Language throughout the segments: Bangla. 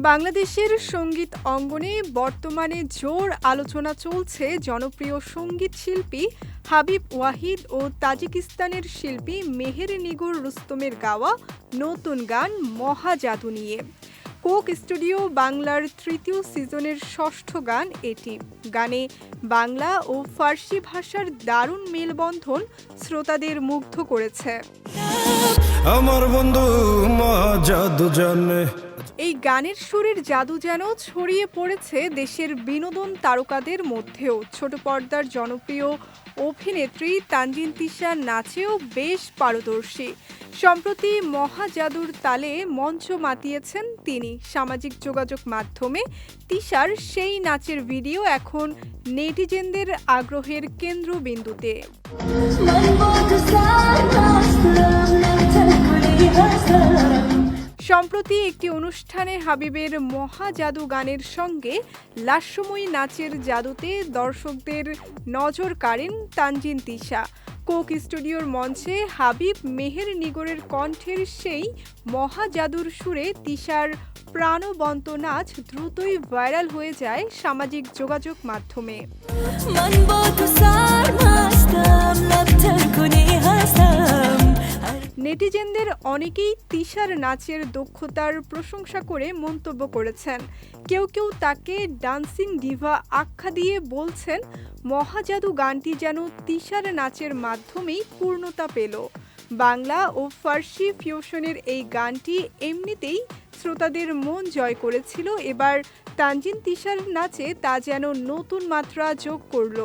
বাংলাদেশের সঙ্গীত অঙ্গনে বর্তমানে জোর আলোচনা চলছে জনপ্রিয় সঙ্গীত শিল্পী হাবিব ওয়াহিদ ও তাজিকিস্তানের শিল্পী মেহের নিগর রুস্তমের গাওয়া নতুন গান মহাজাদু নিয়ে। কোক স্টুডিও বাংলার তৃতীয় সিজনের ষষ্ঠ গান এটি। গানে বাংলা ও ফার্সি ভাষার দারুণ মেলবন্ধন শ্রোতাদের মুগ্ধ করেছে। আমার বন্ধু মহাজাদু জানে। এই গানের সুরের জাদু যেন ছড়িয়ে পড়েছে দেশের বিনোদন তারকাদের মধ্যেও। ছোট পর্দার জনপ্রিয় অভিনেত্রী তানজিন তিশা নাচেও বেশ পারদর্শী। সম্প্রতি মহাজাদুর তালে মঞ্চ মাতিয়েছেন তিনি। সামাজিক যোগাযোগ মাধ্যমে তিশার সেই নাচের ভিডিও এখন নেটিজেনদের আগ্রহের কেন্দ্রবিন্দুতে। সম্প্রতি একটি অনুষ্ঠানে হাবিবের মহাজাদু গানের সঙ্গে লাস্যময়ী নাচের জাদুতে দর্শকদের নজর কাড়েন তানজিন তিশা। কোক স্টুডিওর মঞ্চে হাবিব মেহের নিগরের কণ্ঠের সেই মহাজাদুর সুরে তিশার প্রাণবন্ত নাচ দ্রুতই ভাইরাল হয়ে যায় সামাজিক যোগাযোগ মাধ্যমে। নেটিজেনদের অনেকেই তিশার নাচের দক্ষতার প্রশংসা করে মন্তব্য করেছেন। কেউ কেউ তাকে ডান্সিং ডিভা আখ্যা দিয়ে বলছেন মহাজাদু গানটি যেন তিশার নাচের মাধ্যমেই পূর্ণতা পেল। বাংলা ও ফার্সি ফিউশনের এই গানটি এমনিতেই শ্রোতাদের মন জয় করেছিল। এবার তানজিন তিশার নাচে তা যেন নতুন মাত্রা যোগ করল।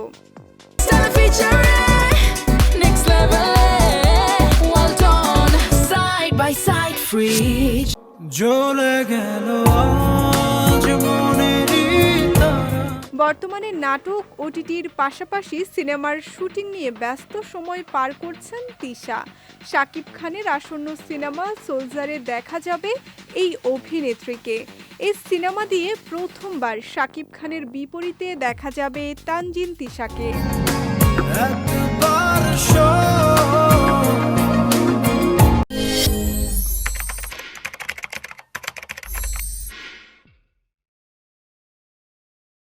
বর্তমানে নাটক ওটিটির পাশাপাশি সিনেমার শুটিং নিয়ে ব্যস্ত সময় পার করছেন তিশা। শাকিব খানের আসন্ন সিনেমা সোলজারে দেখা যাবে এই অভিনেত্রীকে। এই সিনেমা দিয়ে প্রথমবার শাকিব খানের বিপরীতে দেখা যাবে তানজিন তিশাকে।